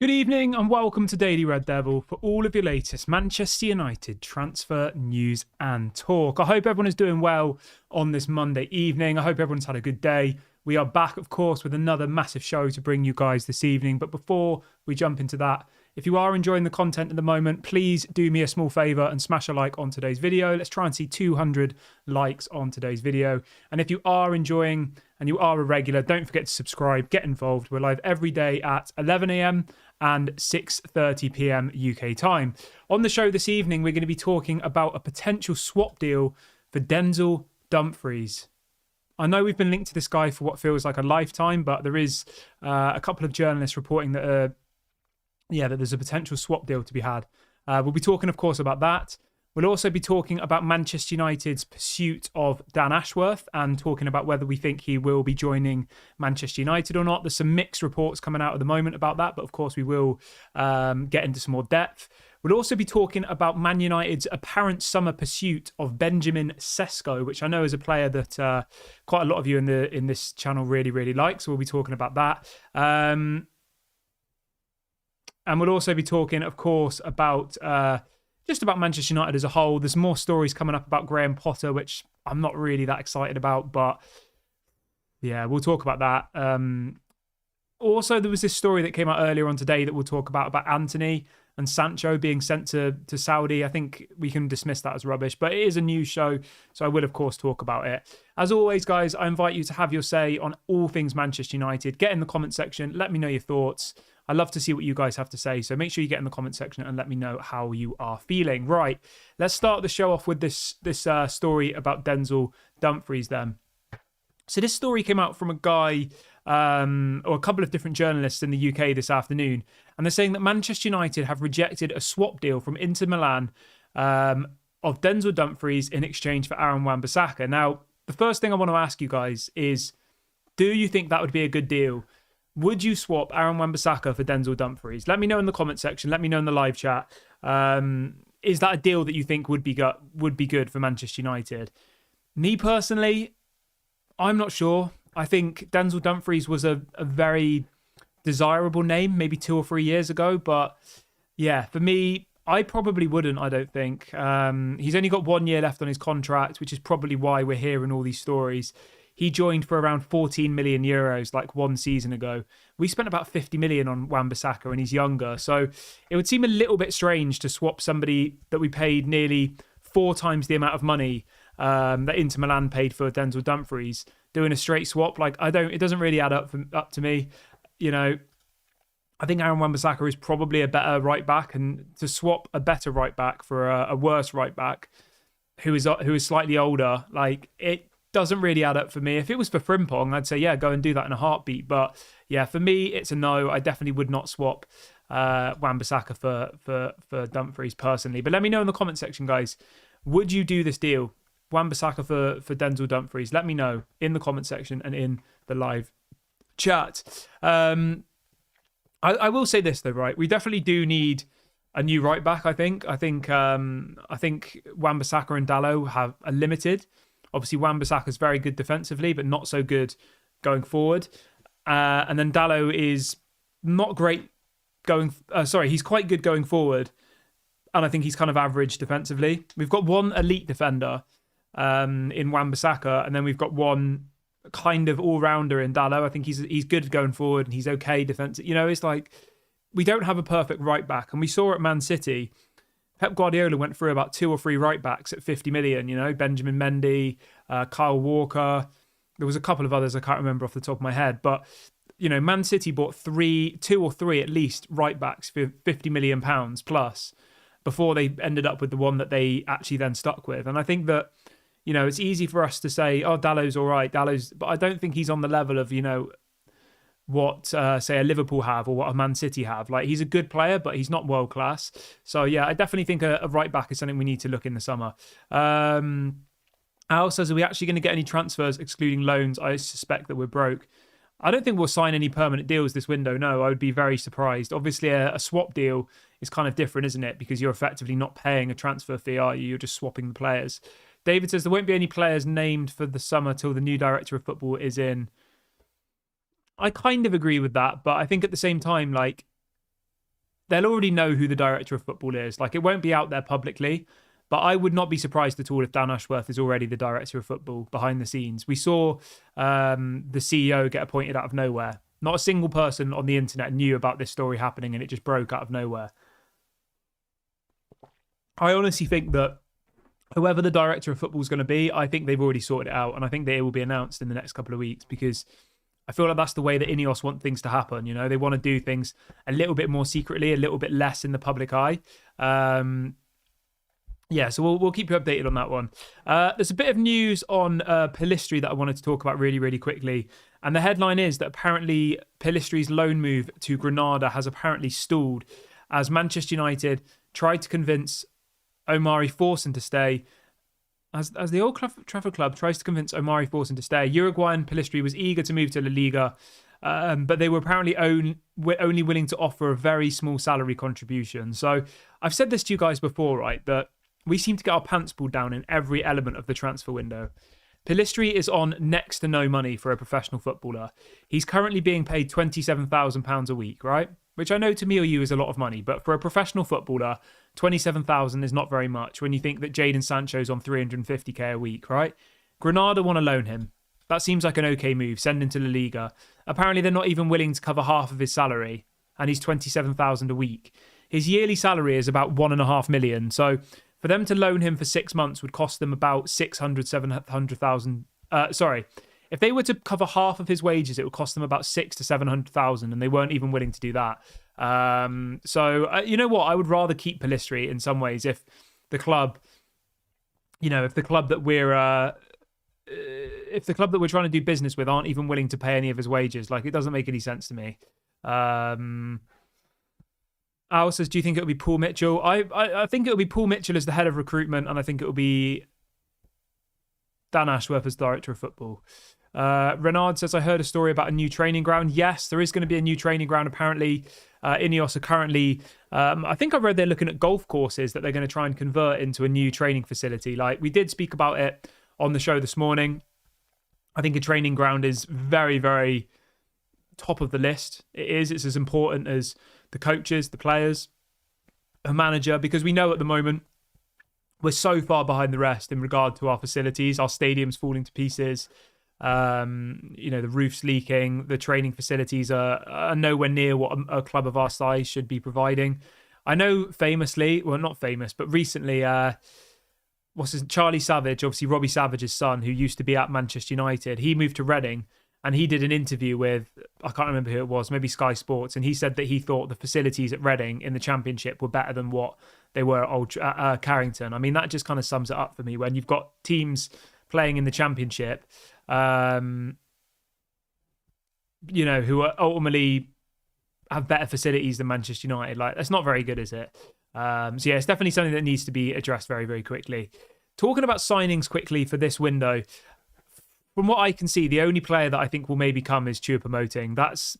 Good evening and welcome to Daily Red Devil for all of your latest Manchester United transfer news and talk. I hope everyone is doing well on this Monday evening. I hope everyone's had a good day. We are back, of course, with another massive show to bring you guys this evening. But before we jump into that, if you are enjoying the content at the moment, please do me a small favour and smash a like on today's video. Let's try and see 200 likes on today's video. And if you are enjoying and you are a regular, don't forget to subscribe, get involved. We're live every day at 11 a.m. and 6:30 p.m. UK time. On the show this evening, we're going to be talking about a potential swap deal for Denzel Dumfries. I know we've been linked to this guy for what feels like a lifetime, but there is a couple of journalists reporting that that there's a potential swap deal to be had. We'll be talking, of course, about that. We'll also be talking about Manchester United's pursuit of Dan Ashworth and talking about whether we think he will be joining Manchester United or not. There's some mixed reports coming out at the moment about that, but of course we will get into some more depth. We'll also be talking about Man United's apparent summer pursuit of Benjamin Sesko, which I know is a player that quite a lot of you in this channel really, really like. So we'll be talking about that. And we'll also be talking, of course, about just about Manchester United as a whole. There's more stories coming up about Graham Potter, which I'm not really that excited about, but yeah, we'll talk about that. Also, there was this story that came out earlier on today that we'll talk about Antony and Sancho being sent to Saudi. I think we can dismiss that as rubbish, but it is a news show, so I will, of course, talk about it. As always, guys, I invite you to have your say on all things Manchester United. Get in the comment section. Let me know your thoughts. I love to see what you guys have to say, so make sure you get in the comment section and let me know how you are feeling. Right, let's start the show off with this story about Denzel Dumfries then. So this story came out from a guy or a couple of different journalists in the UK this afternoon, and they're saying that Manchester United have rejected a swap deal from Inter Milan of Denzel Dumfries in exchange for Aaron Wan-Bissaka. Now, the first thing I want to ask you guys is, do you think that would be a good deal? Would you swap Aaron Wan-Bissaka for Denzel Dumfries? Let me know in the comment section. Let me know in the live chat. Is that a deal that you think would be good for Manchester United? Me personally, I'm not sure. I think Denzel Dumfries was a very desirable name maybe 2 or 3 years ago. But yeah, for me, I probably wouldn't, I don't think. He's only got 1 year left on his contract, which is probably why we're hearing all these stories. He joined for around 14 million euros like 1 season ago. We spent about 50 million on Wan-Bissaka and he's younger. So it would seem a little bit strange to swap somebody that we paid nearly 4 times the amount of money that Inter Milan paid for Denzel Dumfries. Doing a straight swap, it doesn't really add up to me. You know, I think Aaron Wan-Bissaka is probably a better right back, and to swap a better right back for a worse right back who is slightly older, it doesn't really add up for me. If it was for Frimpong, I'd say, yeah, go and do that in a heartbeat. But yeah, for me, it's a no. I definitely would not swap Wan-Bissaka for Dumfries personally. But let me know in the comment section, guys. Would you do this deal? Wan-Bissaka for Denzel Dumfries? Let me know in the comment section and in the live chat. I will say this, though, right? We definitely do need a new right back, I think. I think Wan-Bissaka and Dalot are limited. Obviously, Wan-Bissaka is very good defensively, but not so good going forward. And then Dalot is not great he's quite good going forward. And I think he's kind of average defensively. We've got one elite defender in Wan-Bissaka, and then we've got one kind of all-rounder in Dalot. I think he's good going forward, and he's okay defensive. You know, it's like we don't have a perfect right back. And we saw at Man City, Pep Guardiola went through about 2 or 3 right backs at 50 million, you know, Benjamin Mendy, Kyle Walker. There was a couple of others I can't remember off the top of my head. But, you know, Man City bought 2 or 3 at least right backs for £50 million plus before they ended up with the one that they actually then stuck with. And I think that, you know, it's easy for us to say, oh, Dalot's all right, but I don't think he's on the level of, you know, what, say, a Liverpool have or what a Man City have. Like, he's a good player, but he's not world class. So, yeah, I definitely think a right back is something we need to look in the summer. Al says, are we actually going to get any transfers excluding loans? I suspect that we're broke. I don't think we'll sign any permanent deals this window. No, I would be very surprised. Obviously, a swap deal is kind of different, isn't it? Because you're effectively not paying a transfer fee, are you? You're just swapping the players. David says, there won't be any players named for the summer till the new director of football is in. I kind of agree with that, but I think at the same time, like, they'll already know who the director of football is. Like, it won't be out there publicly, but I would not be surprised at all if Dan Ashworth is already the director of football behind the scenes. We saw the CEO get appointed out of nowhere. Not a single person on the internet knew about this story happening, and it just broke out of nowhere. I honestly think that whoever the director of football is going to be, I think they've already sorted it out, and I think that it will be announced in the next couple of weeks, because I feel like that's the way that Ineos want things to happen. You know, they want to do things a little bit more secretly, a little bit less in the public eye. So we'll keep you updated on that one. There's a bit of news on Pellistri that I wanted to talk about really, really quickly. And the headline is that apparently Pellistri's loan move to Granada has apparently stalled as Manchester United tried to convince Omari Forson to stay. As the Old Trafford club tries to convince Omari Forson to stay, Uruguayan Pellistri was eager to move to La Liga, but they were apparently only willing to offer a very small salary contribution. So I've said this to you guys before, right, that we seem to get our pants pulled down in every element of the transfer window. Pellistri is on next to no money for a professional footballer. He's currently being paid £27,000 a week, right? Which I know to me or you is a lot of money, but for a professional footballer, 27,000 is not very much when you think that Jadon Sancho's on 350k a week, right? Granada want to loan him. That seems like an okay move. Send him to La Liga. Apparently, they're not even willing to cover half of his salary, and he's 27,000 a week. His yearly salary is about 1.5 million. So for them to loan him for 6 months would cost them about 700,000. If they were to cover half of his wages, it would cost them about 600,000 to 700,000, and they weren't even willing to do that. You know what? I would rather keep Pellistri in some ways if the club, if the club that we're trying to do business with aren't even willing to pay any of his wages. Like, it doesn't make any sense to me. Al says, do you think it'll be Paul Mitchell? I think it'll be Paul Mitchell as the head of recruitment, and I think it'll be Dan Ashworth as director of football. Renard says, I heard a story about a new training ground. Yes, there is going to be a new training ground. Apparently, Ineos are currently, I think I read they're looking at golf courses that they're going to try and convert into a new training facility. Like, we did speak about it on the show this morning. I think a training ground is very, very top of the list. It's as important as the coaches, the players, a manager, because we know at the moment we're so far behind the rest in regard to our facilities. Our stadium's falling to pieces. The roof's leaking. The training facilities are nowhere near what a club of our size should be providing. I know famously, well, not famous, but recently, Charlie Savage, obviously Robbie Savage's son, who used to be at Manchester United, he moved to Reading, and he did an interview with, I can't remember who it was, maybe Sky Sports, and he said that he thought the facilities at Reading in the Championship were better than what they were at Carrington. I mean, that just kind of sums it up for me. When you've got teams playing in the Championship, who are ultimately have better facilities than Manchester United, like, that's not very good, is it? It's definitely something that needs to be addressed very, very quickly. Talking about signings quickly for this window, from what I can see, the only player that I think will maybe come is Choupo-Moting. That's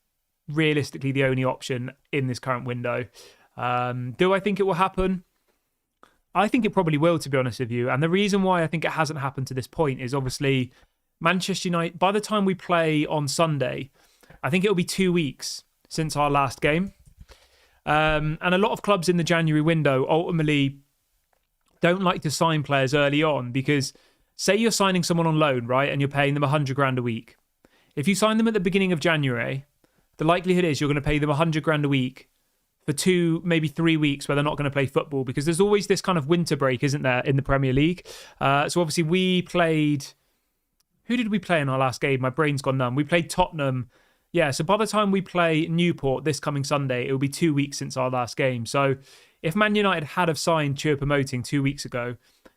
realistically the only option in this current window. Do I think it will happen? I think it probably will, to be honest with you. And the reason why I think it hasn't happened to this point is obviously Manchester United, by the time we play on Sunday, I think it'll be 2 weeks since our last game. And a lot of clubs in the January window ultimately don't like to sign players early on, because say you're signing someone on loan, right, and you're paying them 100 grand a week. If you sign them at the beginning of January, the likelihood is you're going to pay them 100 grand a week for 2, maybe 3 weeks where they're not going to play football, because there's always this kind of winter break, isn't there, in the Premier League? So obviously we played... Who did we play in our last game? My brain's gone numb. We played Tottenham. Yeah, so by the time we play Newport this coming Sunday, it will be 2 weeks since our last game. So if Man United had have signed Choupo-Moting 2 weeks ago,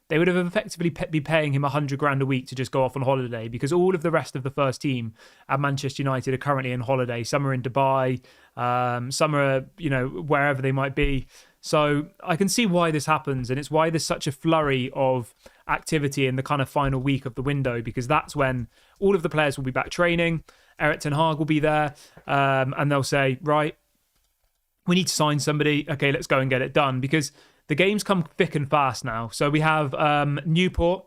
they would have effectively be paying him 100 grand a week to just go off on holiday, because all of the rest of the first team at Manchester United are currently on holiday. Some are in Dubai, some are, wherever they might be. So I can see why this happens, and it's why there's such a flurry of activity in the kind of final week of the window, because that's when all of the players will be back training. Eric Ten Hag will be there, and they'll say, right, we need to sign somebody. Okay, let's go and get it done, because the games come thick and fast now. So we have Newport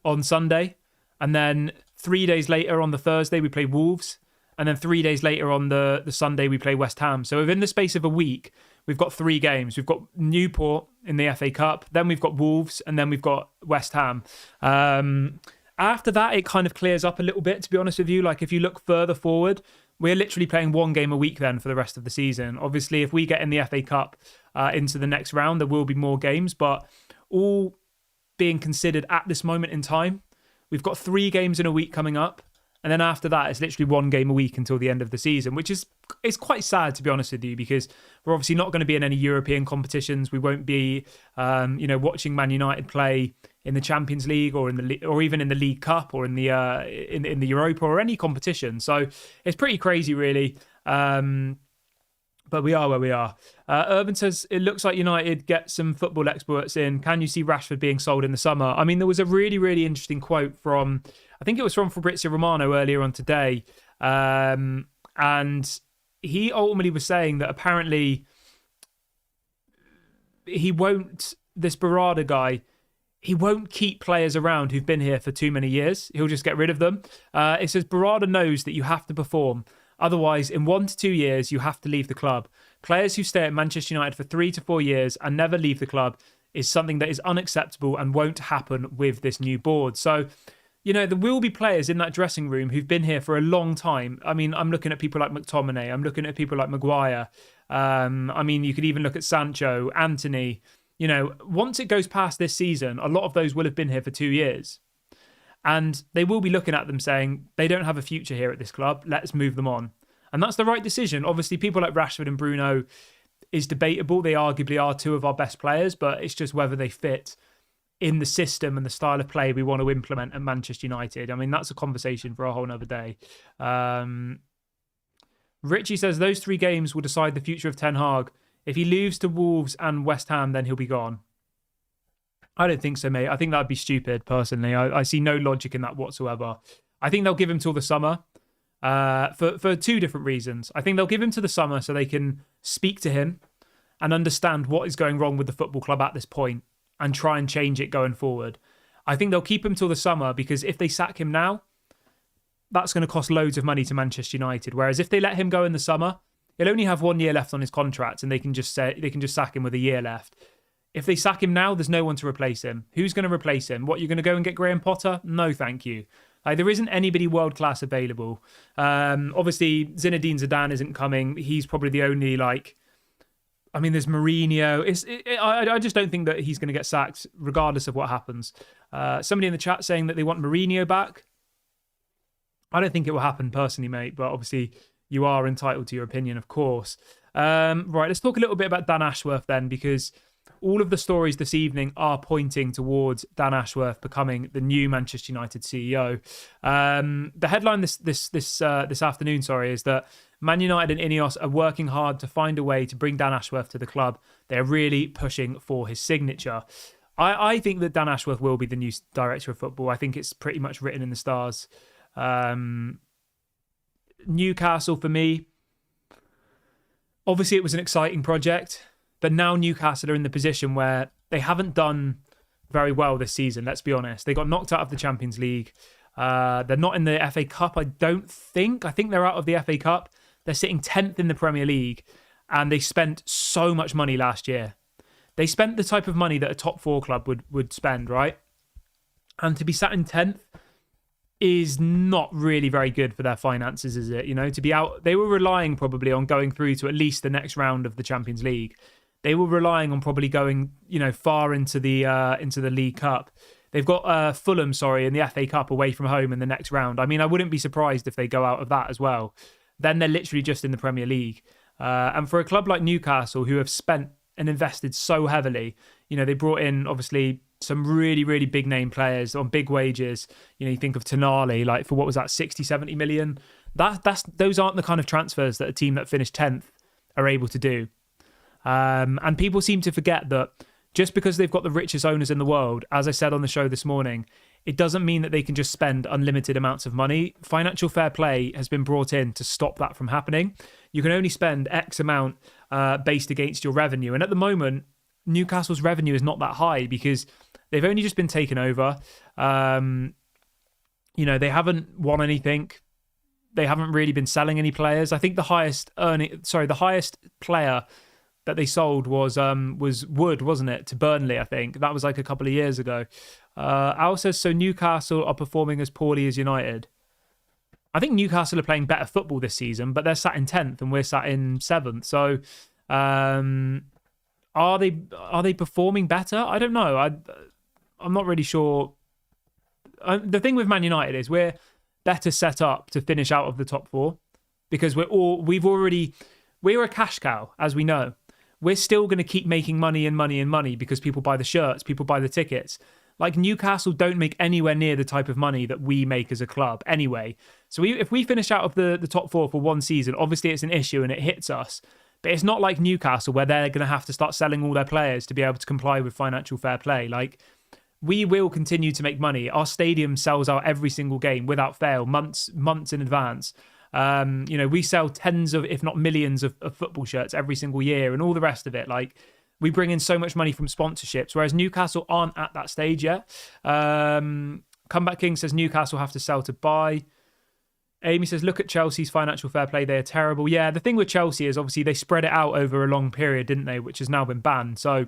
on Sunday, and then 3 days later on the Thursday we play Wolves, and then 3 days later on the Sunday we play West Ham. So within the space of a week, we've got 3 games. We've got Newport in the FA Cup, then we've got Wolves, and then we've got West Ham. After that, it kind of clears up a little bit, to be honest with you. Like, if you look further forward, we're literally playing 1 game a week then for the rest of the season. Obviously, if we get in the FA Cup into the next round, there will be more games, but all being considered at this moment in time, we've got 3 games in a week coming up. And then after that, it's literally 1 game a week until the end of the season, which is it's quite sad, to be honest with you, because we're obviously not going to be in any European competitions. We won't be, watching Man United play in the Champions League or or even in the League Cup or in the in the Europa or any competition. So it's pretty crazy, really. But we are where we are. Urban says, it looks like United get some football experts in. Can you see Rashford being sold in the summer? I mean, there was a really, really interesting quote from, I think it was from Fabrizio Romano earlier on today. And he ultimately was saying that apparently this Barada guy, he won't keep players around who've been here for too many years. He'll just get rid of them. It says Barada knows that you have to perform. Otherwise, in 1 to 2 years, you have to leave the club. Players who stay at Manchester United for 3 to 4 years and never leave the club is something that is unacceptable and won't happen with this new board. So, there will be players in that dressing room who've been here for a long time. I mean, I'm looking at people like McTominay. I'm looking at people like Maguire. You could even look at Sancho, Antony. Once it goes past this season, a lot of those will have been here for 2 years. And they will be looking at them saying, they don't have a future here at this club. Let's move them on. And that's the right decision. Obviously, people like Rashford and Bruno is debatable. They arguably are 2 of our best players, but it's just whether they fit in the system and the style of play we want to implement at Manchester United. I mean, that's a conversation for a whole nother day. Richie says, those 3 games will decide the future of Ten Hag. If he loses to Wolves and West Ham, then he'll be gone. I don't think so, mate. I think that'd be stupid, personally. I see no logic in that whatsoever. I think they'll give him till the summer for 2 different reasons. I think they'll give him to the summer so they can speak to him and understand what is going wrong with the football club at this point and try and change it going forward. I think they'll keep him till the summer because if they sack him now, that's going to cost loads of money to Manchester United. Whereas if they let him go in the summer, he'll only have 1 year left on his contract and they can just sack him with a year left. If they sack him now, there's no one to replace him. Who's going to replace him? What, you're going to go and get Graham Potter? No, thank you. There isn't anybody world-class available. Obviously, Zinedine Zidane isn't coming. He's probably the only, there's Mourinho. I just don't think that he's going to get sacked, regardless of what happens. Somebody in the chat saying that they want Mourinho back. I don't think it will happen personally, mate, but obviously you are entitled to your opinion, of course. Right, let's talk a little bit about Dan Ashworth then, because all of the stories this evening are pointing towards Dan Ashworth becoming the new Manchester United CEO. The headline this afternoon, is that Man United and Ineos are working hard to find a way to bring Dan Ashworth to the club. They're really pushing for his signature. I think that Dan Ashworth will be the new director of football. I think it's pretty much written in the stars. Newcastle, for me, obviously it was an exciting project. But now Newcastle are in the position where they haven't done very well this season, let's be honest. They got knocked out of the Champions League. They're not in the FA Cup, I don't think. I think they're out of the FA Cup. They're sitting 10th in the Premier League. And they spent so much money last year. They spent the type of money that a top 4 club would spend, right? And to be sat in 10th is not really very good for their finances, is it? To be out, they were relying probably on going through to at least the next round of the Champions League. They were relying on probably going, far into the League Cup. They've got Fulham, in the FA Cup away from home in the next round. I mean, I wouldn't be surprised if they go out of that as well. Then they're literally just in the Premier League. And for a club like Newcastle, who have spent and invested so heavily, they brought in obviously some really, really big name players on big wages. You think of Tonali, for what was that, 60, 70 million? Those aren't the kind of transfers that a team that finished 10th are able to do. And people seem to forget that just because they've got the richest owners in the world, as I said on the show this morning, it doesn't mean that they can just spend unlimited amounts of money. Financial fair play has been brought in to stop that from happening. You can only spend X amount based against your revenue. And at the moment, Newcastle's revenue is not that high because they've only just been taken over. They haven't won anything. They haven't really been selling any players. I think the highest player that they sold was Wood, wasn't it, to Burnley? I think that was like a couple of years ago. Al says, so Newcastle are performing as poorly as United. I think Newcastle are playing better football this season, but they're sat in 10th and we're sat in 7th. So are they performing better? I don't know. I'm not really sure. The thing with Man United is we're better set up to finish out of the top 4 because we're a cash cow, as we know. We're still going to keep making money and money and money because people buy the shirts, people buy the tickets. Like Newcastle don't make anywhere near the type of money that we make as a club anyway. So if we finish out of the top 4 for one season, obviously it's an issue and it hits us. But it's not like Newcastle where they're going to have to start selling all their players to be able to comply with financial fair play. Like, we will continue to make money. Our stadium sells out every single game without fail, months in advance. We sell tens of, if not millions of football shirts every single year and all the rest of it. Like, we bring in so much money from sponsorships, whereas Newcastle aren't at that stage yet. Comeback King says Newcastle have to sell to buy. Amy says, look at Chelsea's financial fair play. They are terrible. Yeah, the thing with Chelsea is obviously they spread it out over a long period, didn't they? Which has now been banned. So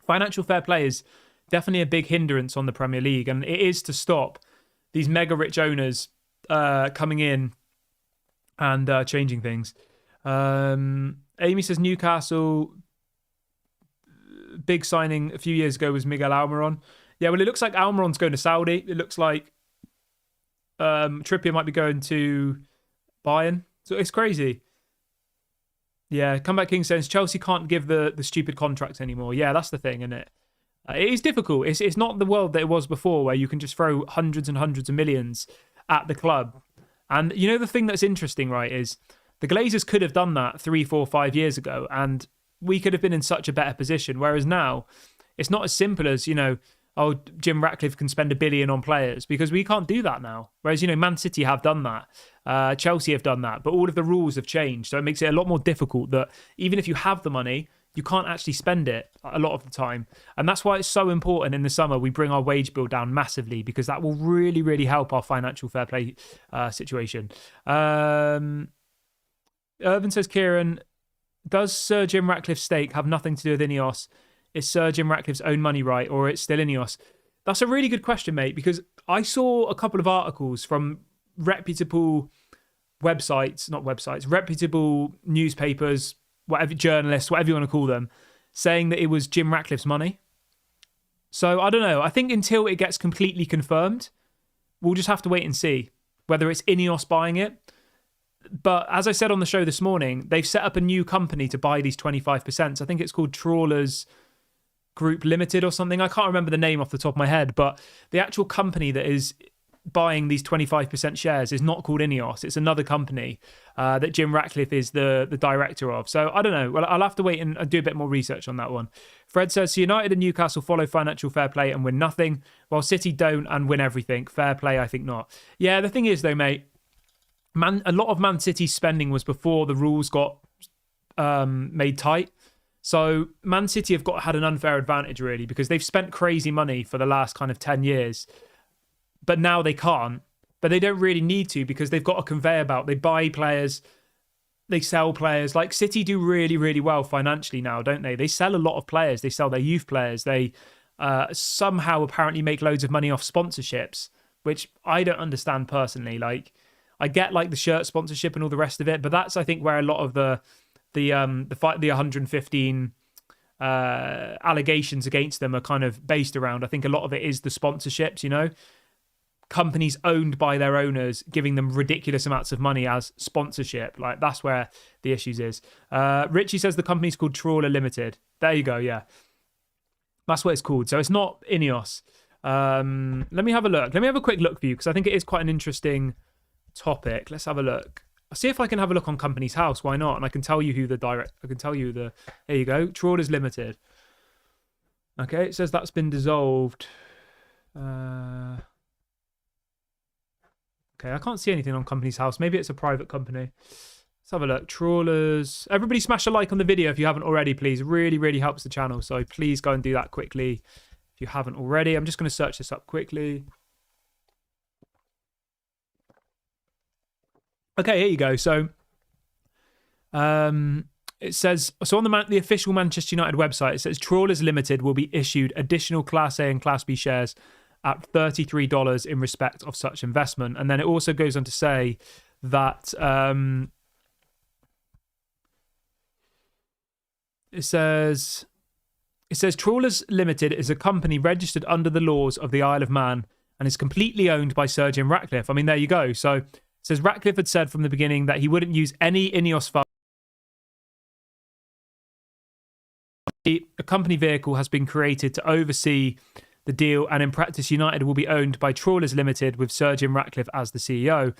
financial fair play is definitely a big hindrance on the Premier League. And it is to stop these mega rich owners coming in and changing things. Amy says Newcastle, big signing a few years ago was Miguel Almiron. Yeah, well, it looks like Almiron's going to Saudi. It looks like Trippier might be going to Bayern. So it's crazy. Yeah, Comeback King says Chelsea can't give the stupid contracts anymore. Yeah, that's the thing, isn't it? It is difficult. It's not the world that it was before where you can just throw hundreds and hundreds of millions at the club. And you know the thing that's interesting, right, is the Glazers could have done that 3, 4, 5 years ago and we could have been in such a better position. Whereas now, it's not as simple as, Jim Ratcliffe can spend $1 billion on players because we can't do that now. Whereas, Man City have done that. Chelsea have done that. But all of the rules have changed. So it makes it a lot more difficult that even if you have the money, you can't actually spend it a lot of the time. And that's why it's so important in the summer we bring our wage bill down massively because that will really, really help our financial fair play situation. Irvin says, Kieran, does Sir Jim Ratcliffe's stake have nothing to do with Ineos? Is Sir Jim Ratcliffe's own money right, or it's still Ineos? That's a really good question, mate, because I saw a couple of articles from reputable reputable newspapers, whatever, journalists, whatever you want to call them, saying that it was Jim Ratcliffe's money. So I don't know. I think until it gets completely confirmed, we'll just have to wait and see whether it's Ineos buying it. But as I said on the show this morning, they've set up a new company to buy these 25%. I think it's called Trawlers Group Limited or something. I can't remember the name off the top of my head, but the actual company that is buying these 25% shares is not called Ineos. It's another company that Jim Ratcliffe is the director of. So I don't know. Well, I'll have to wait and do a bit more research on that one. Fred says, United and Newcastle follow financial fair play and win nothing, while City don't and win everything. Fair play, I think not. Yeah, the thing is though, mate, a lot of Man City's spending was before the rules got made tight. So Man City have had an unfair advantage, really, because they've spent crazy money for the last kind of 10 years. But now they can't. But they don't really need to because they've got a conveyor belt. They buy players. They sell players. Like City do really, really well financially now, don't they? They sell a lot of players. They sell their youth players. They somehow apparently make loads of money off sponsorships, which I don't understand personally. Like, I get like the shirt sponsorship and all the rest of it, but that's I think where a lot of the 115 allegations against them are kind of based around. I think a lot of it is the sponsorships. Companies owned by their owners giving them ridiculous amounts of money as sponsorship. Like that's where the issues is. Richie says the company's called Trawler Limited. There you go. Yeah, that's what it's called. So it's not Ineos. Let me have a look. Let me have a quick look for you because I think it is quite an interesting topic. Let's have a look. I'll see if I can have a look on Company's House. Why not? And I can tell you who there you go. Trawlers Limited. Okay, it says that's been dissolved. Okay, I can't see anything on Company's House. Maybe it's a private company. Let's have a look. Trawlers. Everybody smash a like on the video if you haven't already, please. It really, really helps the channel. So please go and do that quickly if you haven't already. I'm just going to search this up quickly. Okay, here you go. So, It says, so on the official Manchester United website, it says Trawlers Limited will be issued additional Class A and Class B shares at $33 in respect of such investment. And then it also goes on to say that it says Trawlers Limited is a company registered under the laws of the Isle of Man and is completely owned by Sir Jim Ratcliffe. I mean, there you go. So it says Ratcliffe had said from the beginning that he wouldn't use any Ineos funds. A company vehicle has been created to oversee the deal, and in practice, United will be owned by Trawlers Limited with Sir Jim Ratcliffe as the CEO.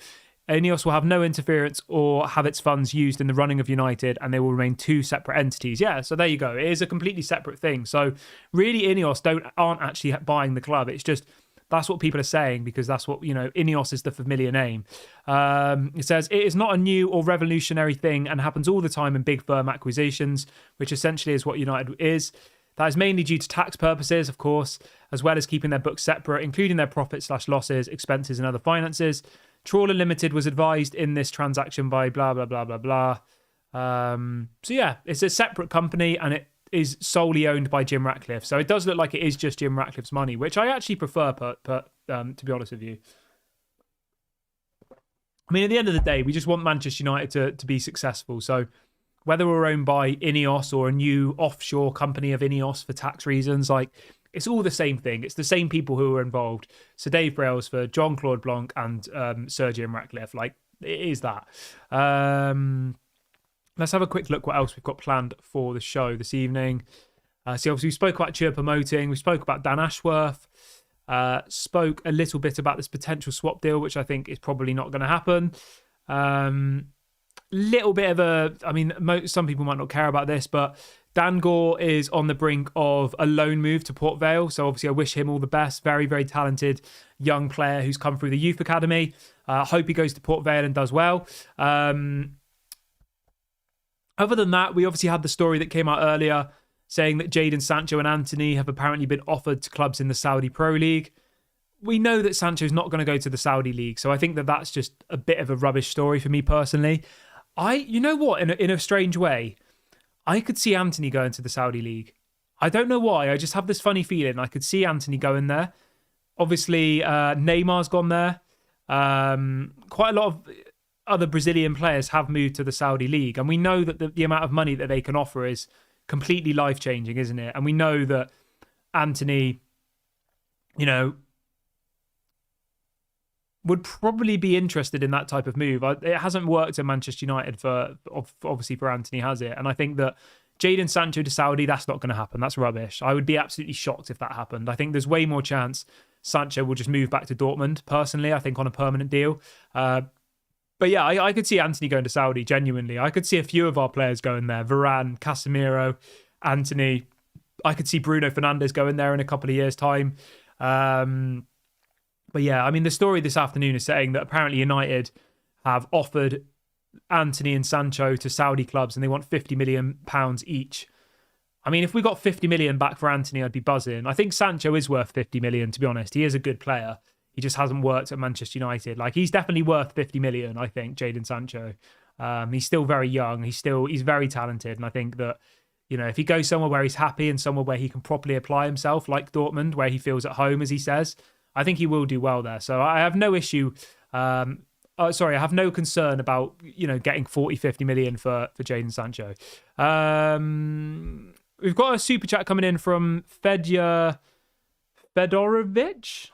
Ineos will have no interference or have its funds used in the running of United, and they will remain two separate entities. Yeah, so there you go. It is a completely separate thing. So really, Ineos aren't actually buying the club. It's just that's what people are saying because that's what, Ineos is the familiar name. It says it is not a new or revolutionary thing and happens all the time in big firm acquisitions, which essentially is what United is. That is mainly due to tax purposes, of course, as well as keeping their books separate, including their profits/losses, expenses, and other finances. Trawler Limited was advised in this transaction by blah, blah, blah, blah, blah. So yeah, it's a separate company and it is solely owned by Jim Ratcliffe. So it does look like it is just Jim Ratcliffe's money, which I actually prefer, to be honest with you. I mean, at the end of the day, we just want Manchester United to be successful. So whether we're owned by Ineos or a new offshore company of Ineos for tax reasons, like it's all the same thing. It's the same people who are involved. So Dave Brailsford, Jean-Claude Blanc and Sir Jim Ratcliffe. Like, it is that. Let's have a quick look what else we've got planned for the show this evening. So obviously we spoke about Chirp promoting. We spoke about Dan Ashworth. Spoke a little bit about this potential swap deal, which I think is probably not going to happen. Little bit of some people might not care about this, but Dan Gore is on the brink of a loan move to Port Vale. So obviously I wish him all the best. Very, very talented young player who's come through the youth academy. Hope he goes to Port Vale and does well. Other than that, we obviously had the story that came out earlier saying that Jadon Sancho and Antony have apparently been offered to clubs in the Saudi Pro League. We know that Sancho's not going to go to the Saudi League, so I think that that's just a bit of a rubbish story for me personally. You know what, in a strange way, I could see Antony going to the Saudi League. I don't know why, I just have this funny feeling I could see Antony going there. Obviously, Neymar's gone there. Quite a lot of other Brazilian players have moved to the Saudi League, and we know that the amount of money that they can offer is completely life-changing, isn't it? And we know that Antony, would probably be interested in that type of move. It hasn't worked at Manchester United obviously for Antony, has it? And I think that Jadon Sancho to Saudi, that's not going to happen. That's rubbish. I would be absolutely shocked if that happened. I think there's way more chance Sancho will just move back to Dortmund, personally, I think on a permanent deal. But yeah, I could see Antony going to Saudi, genuinely. I could see a few of our players going there. Varane, Casemiro, Antony. I could see Bruno Fernandes going there in a couple of years' time. But yeah, I mean, the story this afternoon is saying that apparently United have offered Antony and Sancho to Saudi clubs and they want £50 million each. I mean, if we got 50 million back for Antony, I'd be buzzing. I think Sancho is worth 50 million, to be honest. He is a good player. He just hasn't worked at Manchester United. Like, he's definitely worth 50 million, I think, Jadon Sancho. He's still very young. He's very talented. And I think that, if he goes somewhere where he's happy and somewhere where he can properly apply himself, like Dortmund, where he feels at home, as he says, I think he will do well there. So I have no issue. I have no concern about, getting 40, 50 million for Jadon Sancho. We've got a super chat coming in from Fedorovic.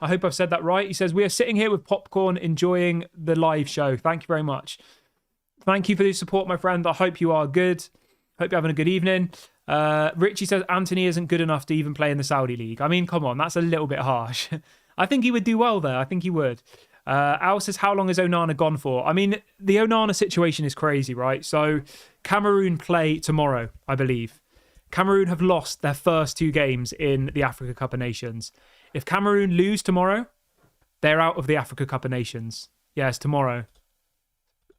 I hope I've said that right. He says, we are sitting here with popcorn enjoying the live show. Thank you very much. Thank you for the support, my friend. I hope you are good. Hope you're having a good evening. Richie says, Antony isn't good enough to even play in the Saudi League. I mean, come on, that's a little bit harsh. I think he would do well there. I think he would. Al says, how long is Onana gone for? I mean, the Onana situation is crazy, right? So Cameroon play tomorrow, I believe. Cameroon have lost their first two games in the Africa Cup of Nations. If Cameroon lose tomorrow, they're out of the Africa Cup of Nations. Yes, tomorrow,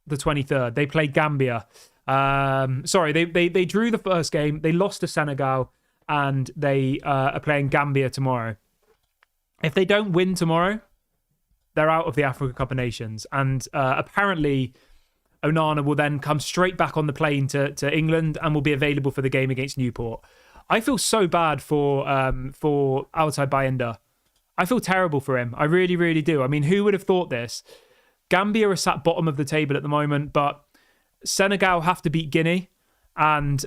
the 23rd. They play Gambia. They drew the first game. They lost to Senegal, and they are playing Gambia tomorrow. If they don't win tomorrow, they're out of the Africa Cup of Nations. And apparently, Onana will then come straight back on the plane to England and will be available for the game against Newport. I feel so bad for Altay Bayindir. I feel terrible for him. I really, really do. I mean, who would have thought this? Gambia are sat bottom of the table at the moment, but Senegal have to beat Guinea and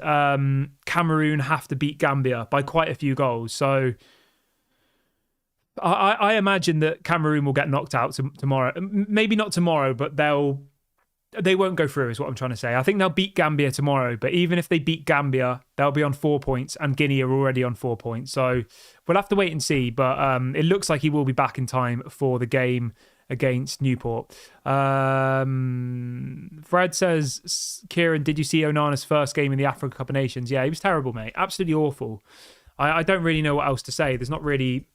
Cameroon have to beat Gambia by quite a few goals. So I imagine that Cameroon will get knocked out tomorrow. Maybe not tomorrow, but they won't go through is what I'm trying to say. I think they'll beat Gambia tomorrow, but even if they beat Gambia, they'll be on 4 points and Guinea are already on 4 points. So we'll have to wait and see, but it looks like he will be back in time for the game against Newport. Fred says, Kieran, did you see Onana's first game in the Africa Cup of Nations? Yeah, he was terrible, mate. Absolutely awful. I don't really know what else to say. There's not really...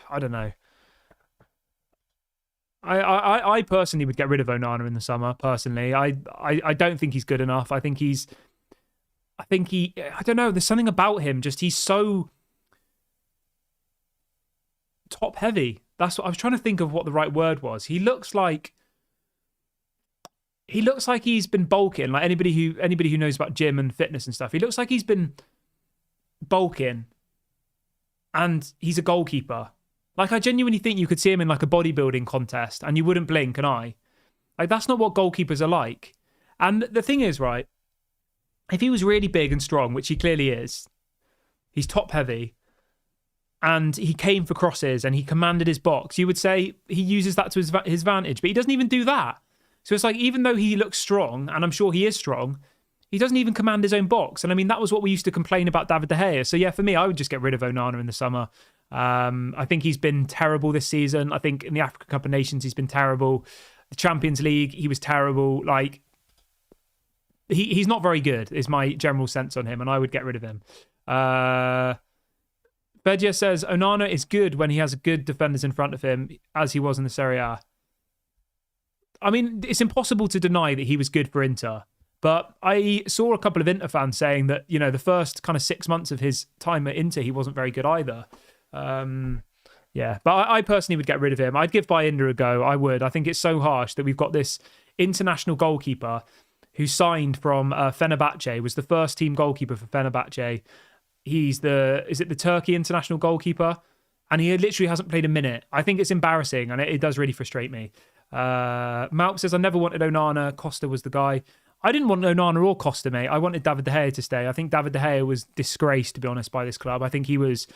I don't know. I personally would get rid of Onana in the summer. Personally, I don't think he's good enough. I don't know. There's something about him. Just he's so top heavy. That's what I was trying to think of. What the right word was. He looks like he's been bulking. Like anybody who knows about gym and fitness and stuff. He looks like he's been bulking, and he's a goalkeeper. Like, I genuinely think you could see him in like a bodybuilding contest and you wouldn't blink an eye. Like, that's not what goalkeepers are like. And the thing is, right, if he was really big and strong, which he clearly is, he's top heavy, and he came for crosses and he commanded his box, you would say he uses that to his advantage. But he doesn't even do that. So it's like, even though he looks strong, and I'm sure he is strong, he doesn't even command his own box. And I mean, that was what we used to complain about David De Gea. So yeah, for me, I would just get rid of Onana in the summer. I think he's been terrible this season. I think in the African Cup of Nations, he's been terrible. The Champions League, he was terrible. Like, he's not very good, is my general sense on him, and I would get rid of him. Bedia says, Onana is good when he has good defenders in front of him, as he was in the Serie A. I mean, it's impossible to deny that he was good for Inter. But I saw a couple of Inter fans saying that, you know, the first kind of 6 months of his time at Inter, he wasn't very good either. Yeah, but I personally would get rid of him. I'd give Bayindir a go. I would. I think it's so harsh that we've got this international goalkeeper who signed from Fenerbahce, was the first team goalkeeper for Fenerbahce. Is it the Turkey international goalkeeper? And he literally hasn't played a minute. I think it's embarrassing, and it does really frustrate me. Malp says, I never wanted Onana. Costa was the guy. I didn't want Onana or Costa, mate. I wanted David De Gea to stay. I think David De Gea was disgraced, to be honest, by this club. I think he was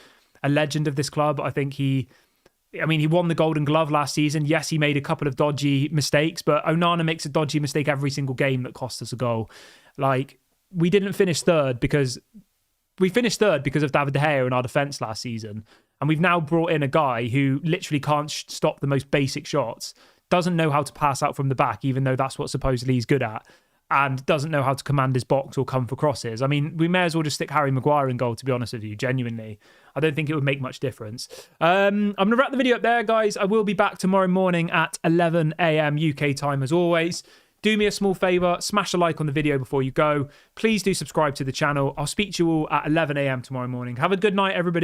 a legend of this club. I think he won the Golden Glove last season. Yes, he made a couple of dodgy mistakes, but Onana makes a dodgy mistake every single game that cost us a goal. Like, we didn't finish third because of David De Gea in our defence last season. And we've now brought in a guy who literally can't stop the most basic shots, doesn't know how to pass out from the back, even though that's what supposedly he's good at, and doesn't know how to command his box or come for crosses. I mean, we may as well just stick Harry Maguire in goal, to be honest with you, genuinely. I don't think it would make much difference. I'm going to wrap the video up there, guys. I will be back tomorrow morning at 11 a.m. UK time, as always. Do me a small favour, smash a like on the video before you go. Please do subscribe to the channel. I'll speak to you all at 11 a.m. tomorrow morning. Have a good night, everybody.